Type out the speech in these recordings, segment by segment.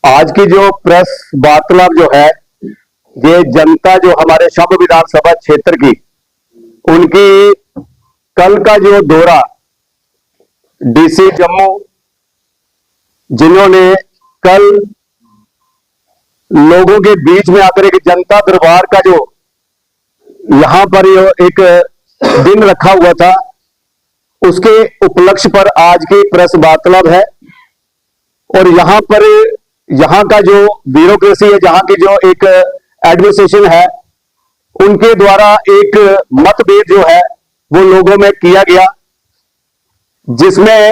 आज की जो प्रेस वार्तालाप जो है, ये जनता जो हमारे शंभ विधानसभा क्षेत्र की, उनकी कल का जो दौरा डीसी जम्मू, जिन्होंने कल लोगों के बीच में आकर एक जनता दरबार का जो यहां पर एक दिन रखा हुआ था, उसके उपलक्ष्य पर आज की प्रेस वार्तालाप है। और यहां पर यहां का जो ब्यूरोक्रेसी है, जहां की जो एक एडमिनिस्ट्रेशन है, उनके द्वारा एक मतभेद जो है वो लोगों में किया गया, जिसमें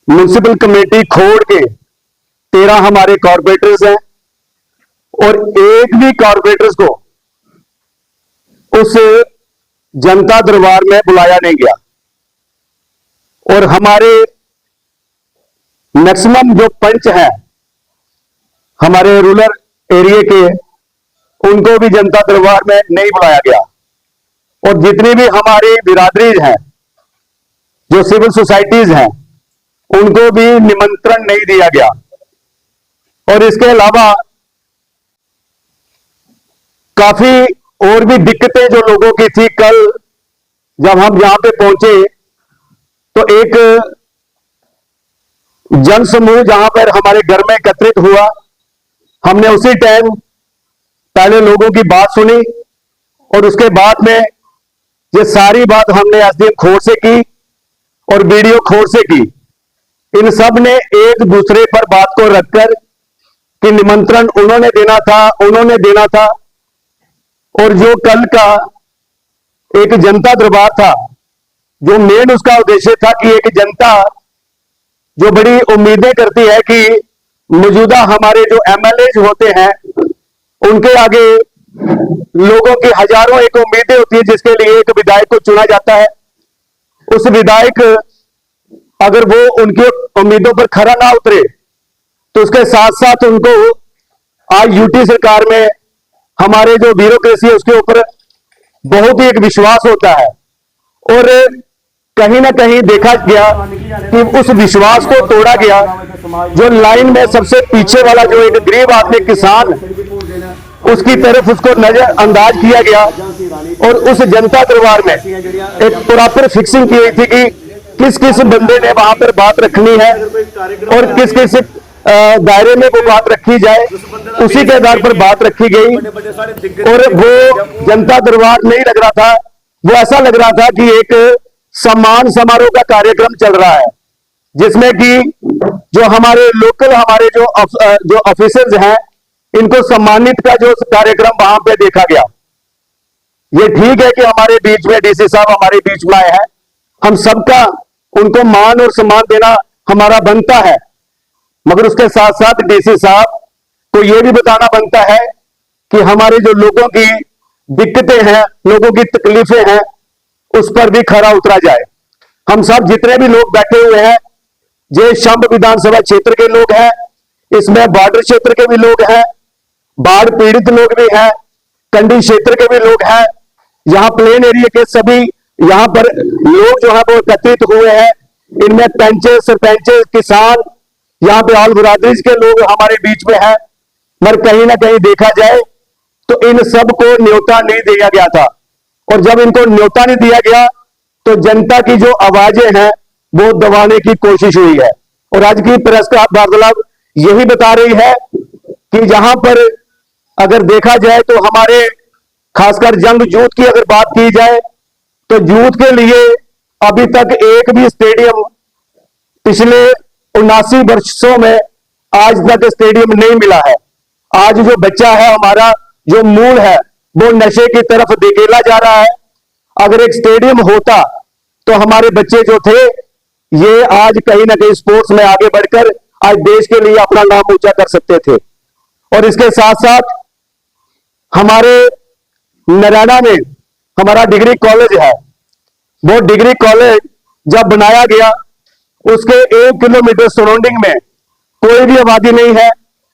म्युनिसिपल कमेटी खोड़ के 13 हमारे कॉर्पोरेटर्स हैं और एक भी कॉर्पोरेटर्स को उस जनता दरबार में बुलाया नहीं गया। और हमारे मैक्सिमम जो पंच हैं हमारे रूरल एरिया के, उनको भी जनता दरबार में नहीं बुलाया गया। और जितनी भी हमारी बिरादरीज हैं, जो सिविल सोसाइटीज हैं, उनको भी निमंत्रण नहीं दिया गया। और इसके अलावा काफी और भी दिक्कतें जो लोगों की थी। कल जब हम यहां पे पहुंचे तो एक जन समूह जहां पर हमारे घर में एकत्रित हुआ, हमने उसी टाइम पहले लोगों की बात सुनी और उसके बाद में ये सारी बात हमने एसडीएम खोड़ से की और बीडीओ खोड़ से की। इन सब ने एक दूसरे पर बात को रखकर कि निमंत्रण उन्होंने देना था और जो कल का एक जनता दरबार था, जो मेन उसका उद्देश्य था कि एक जनता जो बड़ी उम्मीदें करती है कि मौजूदा हमारे जो एमएलए होते हैं, उनके आगे लोगों की हजारों एक उम्मीदें होती है, जिसके लिए एक विधायक को चुना जाता है। उस विधायक अगर वो उनकी उम्मीदों पर खरा ना उतरे तो उसके साथ साथ उनको आज यूटी सरकार में हमारे जो ब्यूरोक्रेसी है उसके ऊपर बहुत ही एक विश्वास होता है। और कहीं ना कहीं देखा गया कि उस विश्वास को तोड़ा गया। जो लाइन में सबसे पीछे वाला जो एक गरीब आदमी किसान, उसकी तरफ उसको नजरअंदाज किया गया। और उस जनता दरबार में एक प्रॉपर फिक्सिंग की गई थी कि किस किस बंदे ने वहां पर बात रखनी है और किस किस दायरे में वो बात रखी जाए, उसी के आधार पर बात रखी गई। और वो जनता दरबार नहीं लग रहा था, वो ऐसा लग रहा था कि एक सम्मान समारोह का कार्यक्रम चल रहा है, जिसमें कि जो हमारे लोकल हमारे जो ऑफिसर्स हैं, इनको सम्मानित का जो कार्यक्रम वहां पे देखा गया। ये ठीक है कि हमारे बीच में डीसी साहब हमारे बीच में आए हैं, हम सबका उनको मान और सम्मान देना हमारा बनता है, मगर उसके साथ साथ डीसी साहब को यह भी बताना बनता है कि हमारे जो लोगों की दिक्कतें हैं, लोगों की तकलीफें हैं, उस पर भी खरा उतरा जाए। हम सब जितने भी लोग बैठे हुए हैं, ये शंभ विधानसभा क्षेत्र के लोग हैं, इसमें बॉर्डर क्षेत्र के भी लोग हैं, बाढ़ पीड़ित लोग भी हैं, कंडी क्षेत्र के भी लोग हैं, यहां प्लेन एरिया के सभी यहां पर लोग जो है वो एकत्रित हुए हैं। इनमें पंचे, सरपंच, किसान, यहां पे ऑल बिरादरीज के लोग हमारे बीच में हैं। मगर कहीं ना कहीं देखा जाए तो इन सबको न्योता नहीं दिया गया था। और जब इनको न्योता नहीं दिया गया तो जनता की जो आवाजें हैं वो दबाने की कोशिश हुई है। और आज की प्रेस का वार्तालाप यही बता रही है कि जहां पर अगर देखा जाए तो हमारे खासकर जंग यूथ की अगर बात की जाए तो यूथ के लिए अभी तक एक भी स्टेडियम पिछले 79 वर्षों में आज तक स्टेडियम नहीं मिला है। आज जो बच्चा है हमारा, जो मूल है, वो नशे की तरफ धकेला जा रहा है। अगर एक स्टेडियम होता तो हमारे बच्चे जो थे ये आज कहीं ना कहीं स्पोर्ट्स में आगे बढ़कर आज देश के लिए अपना नाम ऊंचा कर सकते थे। और इसके साथ साथ हमारे नरैना में हमारा डिग्री कॉलेज है, वो डिग्री कॉलेज जब बनाया गया उसके 1 किलोमीटर सराउंडिंग में कोई भी आबादी नहीं है,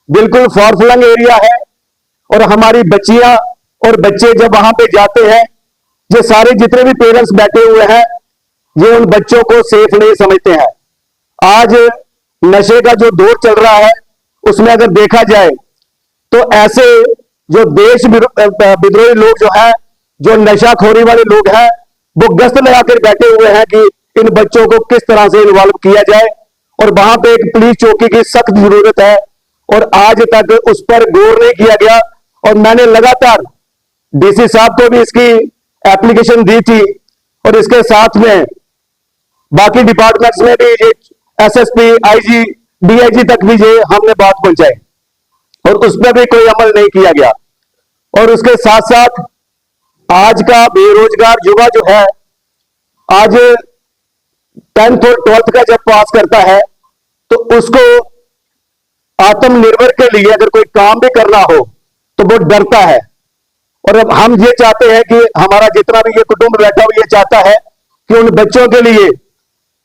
बिल्कुल फॉरफ्लंग एरिया है। और हमारी बच्चियां और बच्चे जब वहां पे जाते हैं, ये सारे जितने भी पेरेंट्स बैठे हुए हैं, ये उन बच्चों को सेफ नहीं समझते हैं। आज नशे का जो दौर चल रहा है, उसमें अगर देखा जाए तो ऐसे जो देश विद्रोही लोग जो है, जो नशाखोरी वाले लोग हैं, वो गश्त लगाकर बैठे हुए हैं कि इन बच्चों को किस तरह से इन्वॉल्व किया जाए। और वहां पे एक पुलिस चौकी की सख्त जरूरत है और आज तक उस पर गौर नहीं किया गया। और मैंने लगातार डीसी साहब को भी इसकी एप्लीकेशन दी थी और इसके साथ में बाकी डिपार्टमेंट्स में भी ये एसएसपी, आईजी, डीआईजी तक भी ये हमने बात पहुंचाई और उस पर भी कोई अमल नहीं किया गया। और उसके साथ साथ आज का बेरोजगार युवा जो है, आज 10th और 12th का जब पास करता है तो उसको आत्मनिर्भर के लिए अगर कोई काम भी करना हो तो वो डरता है। और अब हम ये चाहते हैं कि हमारा जितना भी ये कुटुंब बैठा हुआ ये चाहता है कि उन बच्चों के लिए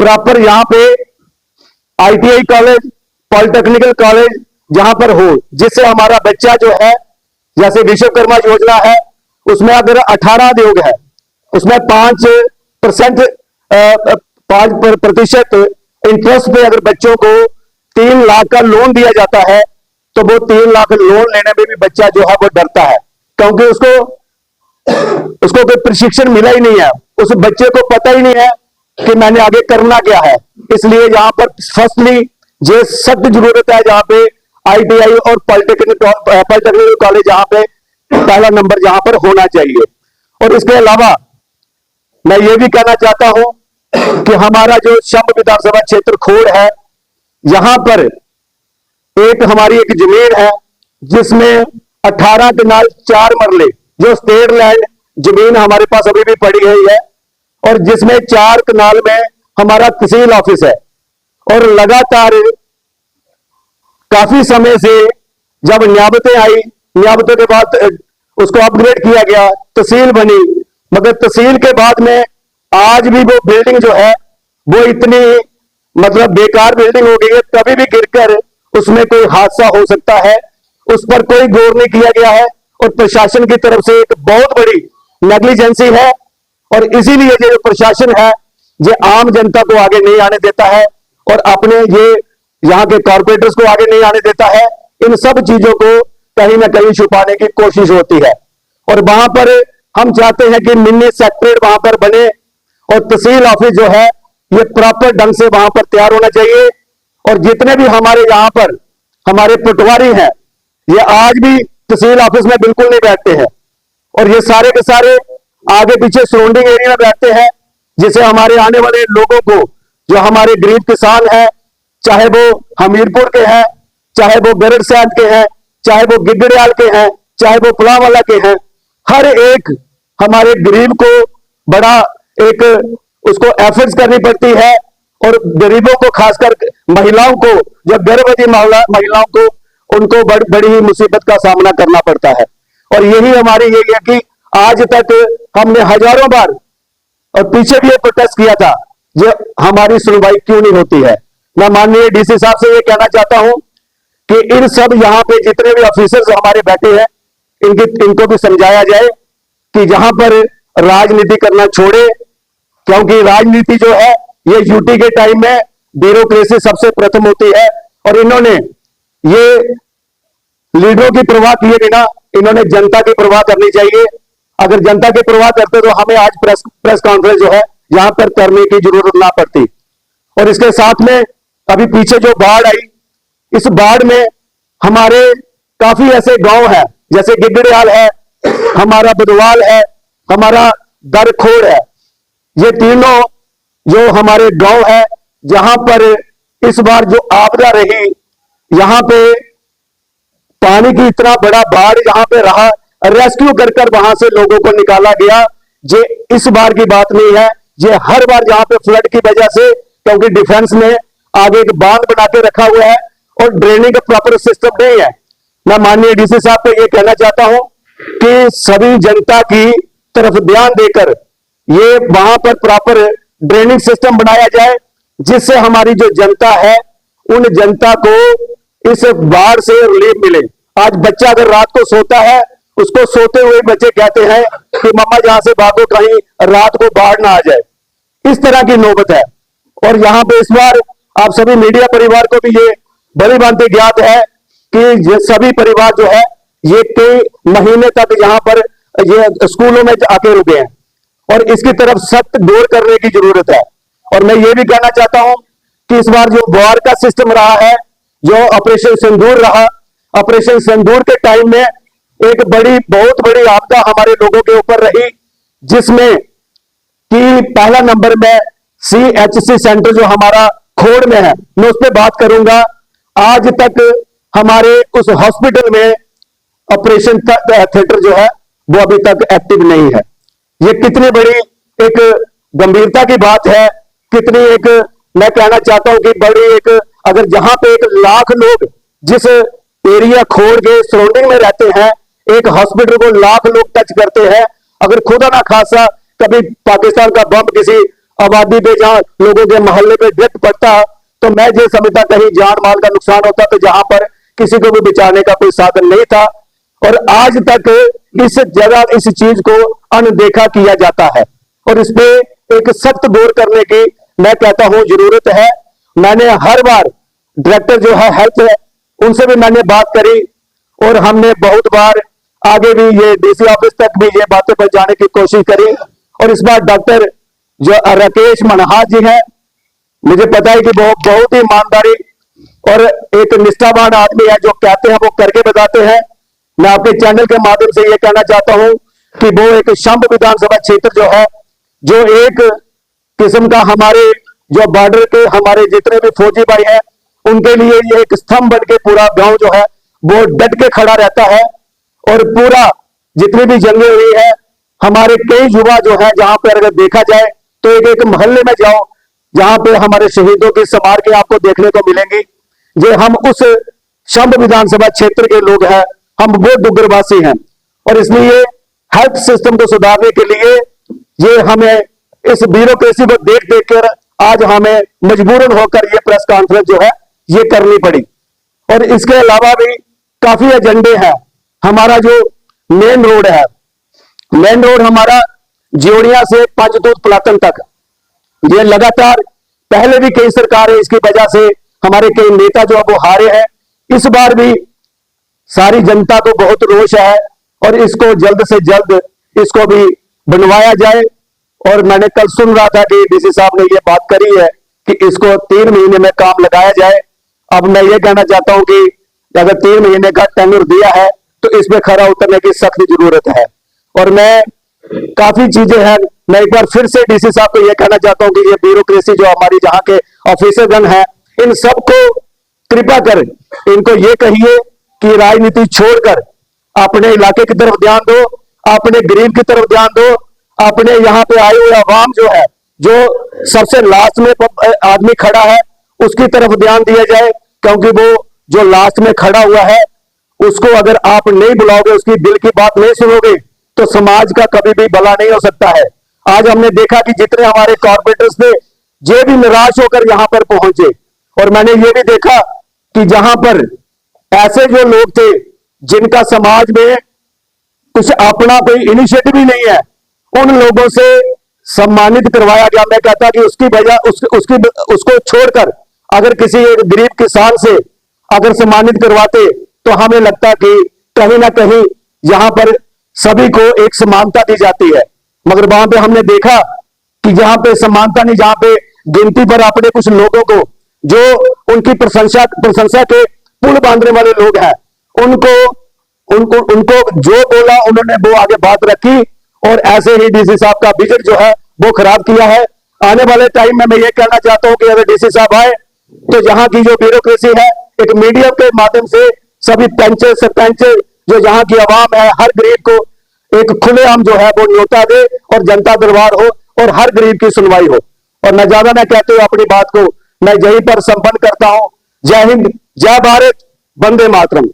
प्रॉपर यहां पे आईटीआई कॉलेज, पॉलिटेक्निकल कॉलेज जहां पर हो, जिससे हमारा बच्चा जो है, जैसे विश्वकर्मा योजना है उसमें अगर 18 उद्योग है, उसमें 5% इंटरेस्ट पे अगर बच्चों को 3 लाख का लोन दिया जाता है तो वो 3 लाख लोन लेने में भी बच्चा जो है वो डरता है, क्योंकि उसको कोई प्रशिक्षण मिला ही नहीं है। उस बच्चे को पता ही नहीं है कि मैंने आगे करना क्या है। इसलिए यहां पर फर्स्टली ये सख्त जरूरत है जहां पे आईटीआई और पॉलिटेक्निकल कॉलेज जहां पे पहला नंबर जहां पर होना चाहिए। और इसके अलावा मैं ये भी कहना चाहता हूं कि हमारा जो शंभ विधानसभा क्षेत्र खोड़ है, यहां पर हमारी एक जमीन है जिसमें 18 कनाल 4 मरले जो स्टेट लैंड जमीन हमारे पास अभी भी पड़ी हुई है और जिसमें 4 कनाल में हमारा तहसील ऑफिस है। और लगातार काफी समय से जब नियाबतें आई, नियाबतों के बाद उसको अपग्रेड किया गया, तहसील बनी, मगर तहसील के बाद में आज भी वो बिल्डिंग जो है वो इतनी मतलब बेकार बिल्डिंग हो गई है, कभी भी गिरकर उसमें कोई हादसा हो सकता है। उस पर कोई गौर नहीं किया गया है और प्रशासन की तरफ से एक बहुत बड़ी नेग्लिजेंसी है। और इसीलिए जो प्रशासन है ये आम जनता को आगे नहीं आने देता है और अपने ये यहाँ के कॉर्पोरेटर्स को आगे नहीं आने देता है। इन सब चीजों को कहीं ना कहीं छुपाने की कोशिश होती है और वहां पर हम चाहते हैं कि मिनी सेक्रेटरीट वहां पर बने और तहसील ऑफिस जो है ये प्रॉपर ढंग से वहां पर तैयार होना चाहिए। और जितने भी हमारे यहाँ पर हमारे पटवारी हैं ये आज भी तहसील ऑफिस में बिल्कुल नहीं बैठते हैं और ये सारे के सारे आगे पीछे सराउंडिंग एरिया में बैठते हैं, जिससे हमारे आने वाले लोगों को, जो हमारे गरीब किसान हैं, चाहे वो हमीरपुर के हैं, चाहे वो गरड़ सैद के हैं, चाहे वो गिगड़ियाल के हैं, चाहे वो पुलावाला के हैं, हर एक हमारे गरीब को बड़ा एक उसको एफर्ट्स करनी पड़ती है। और गरीबों को, खासकर महिलाओं को, जो गर्भवती महिलाओं को, उनको बड़ी ही मुसीबत का सामना करना पड़ता है। और यही हमारी यही है कि आज तक हमने हजारों बार और पीछे भी ये प्रोटेस्ट किया था, ये हमारी सुनवाई क्यों नहीं होती है। मैं माननीय डीसी साहब से ये कहना चाहता हूं कि इन सब यहाँ पे जितने भी ऑफिसर्स हमारे बैठे हैं इनको भी समझाया जाए कि यहां पर राजनीति करना छोड़े, क्योंकि राजनीति जो है ये यूटी के टाइम में ब्यूरोक्रेसी सबसे प्रथम होती है। और इन्होंने ये लीडरों की परवाह किए बिना इन्होंने जनता की परवाह करनी चाहिए। अगर जनता की परवाह करते तो हमें आज प्रेस कॉन्फ्रेंस जो है यहां पर करने की जरूरत ना पड़ती। और इसके साथ में अभी पीछे जो बाढ़ आई, इस बाढ़ में हमारे काफी ऐसे गांव हैं, जैसे गिगड़ियाल है, हमारा बुधवाल है, हमारा दरखोड़ है, ये तीनों जो हमारे गांव है जहां पर इस बार जो आपदा रही, यहां पे पानी की इतना बड़ा बाढ़ यहां पे रहा, रेस्क्यू कर वहां से लोगों को निकाला गया। ये इस बार की बात नहीं है, ये हर बार जहां पे फ्लड की वजह से, क्योंकि डिफेंस ने आगे एक बांध बना के रखा हुआ है और ड्रेनिंग का प्रॉपर सिस्टम नहीं है। मैं माननीय डीसी साहब को यह कहना चाहता हूं कि सभी जनता की तरफ ध्यान देकर ये वहां पर प्रॉपर ड्रेनिंग सिस्टम बनाया जाए, जिससे हमारी जो जनता है उन जनता को इस बाढ़ से रिलीफ मिले। आज बच्चा अगर रात को सोता है, उसको सोते हुए बच्चे कहते हैं कि मम्मा जहां से भागो कहीं रात को बाढ़ ना आ जाए। इस तरह की नौबत है। और यहां पे इस बार आप सभी मीडिया परिवार को भी ये भली भांति ज्ञात है कि ये सभी परिवार जो है ये कई महीने तक यहाँ पर ये स्कूलों में आके रुके हैं और इसकी तरफ सख्त गौर करने की जरूरत है। और मैं ये भी कहना चाहता हूं कि इस बार जो वार का सिस्टम रहा है, जो ऑपरेशन सिंदूर रहा, ऑपरेशन सिंदूर के टाइम में एक बहुत बड़ी आपदा हमारे लोगों के ऊपर रही, जिसमें कि पहला नंबर में CHC सेंटर जो हमारा खोड़ में है, मैं उस पर बात करूंगा। आज तक हमारे उस हॉस्पिटल में ऑपरेशन थिएटर जो है वो अभी तक एक्टिव नहीं है। ये कितनी बड़ी एक गंभीरता की बात है, कितनी एक, मैं कहना चाहता हूं कि बड़ी एक, अगर जहां पे 1 लाख लोग जिस एरिया खोड़ के सराउंडिंग में रहते हैं, एक हॉस्पिटल को 1 लाख लोग टच करते हैं, अगर खुदा ना खासा कभी पाकिस्तान का बम किसी आबादी पे, जहां लोगों के मोहल्ले पे गिर पड़ता, तो मैं ये समझता कहीं जान माल का नुकसान होता, तो जहां पर किसी को भी बचाने का कोई साधन नहीं था। और आज तक इस जगह इस चीज को अनदेखा किया जाता है और इस पे एक सख्त गौर करने की मैं कहता हूं जरूरत है। मैंने हर बार डायरेक्टर जो है हेल्थ है उनसे भी मैंने बात करी और हमने बहुत बार आगे भी ये DC ऑफिस तक भी ये बातें पर जाने की कोशिश करी। और इस बार डॉक्टर जो राकेश मनहास जी हैं, मुझे पता है कि वो बहुत ही ईमानदारी और एक निष्ठावान आदमी है, जो कहते हैं वो करके बताते हैं। मैं आपके चैनल के माध्यम से ये कहना चाहता हूं कि वो एक शंभ विधानसभा क्षेत्र जो है, जो एक किस्म का हमारे जो बॉर्डर के हमारे जितने भी फौजी भाई हैं उनके लिए ये एक स्तंभ बन के पूरा गांव जो है वो डट के खड़ा रहता है। और पूरा जितनी भी जंगें हुई है, हमारे कई युवा जो है, जहां पर अगर देखा जाए तो एक एक मोहल्ले में जाओ जहां पे हमारे शहीदों की स्मारकें आपको देखने को मिलेंगी। ये हम उस शंभ विधानसभा क्षेत्र के लोग हैं, हम वो डुग्गरवासी हैं और इसलिए हेल्थ सिस्टम को सुधारने के लिए ये हमें इस ब्यूरोक्रेसी को देख देख कर आज हमें मजबूरन होकर ये प्रेस कॉन्फ्रेंस जो है ये करनी पड़ी। और इसके अलावा भी काफी एजेंडे हैं। हमारा जो मेन रोड है, मेन रोड हमारा ज्योड़िया से पंजतूत पलातन तक, ये लगातार पहले भी कई सरकारें इसकी वजह से हमारे कई नेता जो है वो हारे हैं। इस बार भी सारी जनता को बहुत रोष है और इसको जल्द से जल्द इसको भी बनवाया जाए। और मैंने कल सुन रहा था कि DC साहब ने ये बात करी है कि इसको 3 महीने में काम लगाया जाए। अब मैं ये कहना चाहता हूं कि अगर 3 महीने का टेन्योर दिया है तो इसमें खरा उतरने की सख्त जरूरत है। और मैं काफी चीजें हैं, मैं एक बार फिर से DC साहब को यह कहना चाहता हूं कि ये ब्यूरोक्रेसी जो हमारी जहां के ऑफिसरगण हैं, इन सबको कृपा कर इनको ये कहिए कि राजनीति छोड़कर अपने इलाके की तरफ ध्यान दो, अपने गरीब की तरफ ध्यान दो, अपने यहाँ पे आए हुए अवाम जो है, जो सबसे लास्ट में आदमी खड़ा है उसकी तरफ ध्यान दिया जाए। क्योंकि वो जो लास्ट में खड़ा हुआ है उसको अगर आप नहीं बुलाओगे, उसकी दिल की बात नहीं सुनोगे, तो समाज का कभी भी भला नहीं हो सकता है। आज हमने देखा कि जितने हमारे कॉर्पोरेटर्स थे ये भी निराश होकर यहां पर पहुंचे। और मैंने ये भी देखा कि जहां पर ऐसे जो लोग थे जिनका समाज में कुछ अपना कोई इनिशिएटिव ही नहीं है, उन लोगों से सम्मानित करवाया गया। मैं कहता कि उसकी वजह उसको छोड़कर अगर किसी एक गरीब किसान से अगर सम्मानित करवाते तो हमें लगता कि कहीं ना कहीं यहां पर सभी को एक समानता दी जाती है। मगर वहां पे हमने देखा कि जहां पे समानता नहीं, जहां पे गिनती पर अपने कुछ लोगों को जो उनकी प्रशंसा के पुल बांधने वाले लोग हैं, उनको जो बोला उन्होंने वो आगे बात रखी और ऐसे ही DC साहब का विजन जो है वो खराब किया है। आने वाले टाइम में मैं ये कहना चाहता हूं कि अगर DC साहब आए तो यहाँ की जो ब्यूरोक्रेसी है, एक मीडिया के माध्यम से सभी पंच सरपंच जो यहाँ की आवाम है, हर गरीब को एक खुलेआम जो है वो न्योता दे और जनता दरबार हो और हर गरीब की सुनवाई हो। और मैं ज्यादा ना कहते हुए अपनी बात को मैं यहीं पर संपन्न करता हूं। जय हिंद, जय भारत, वंदे मातरम।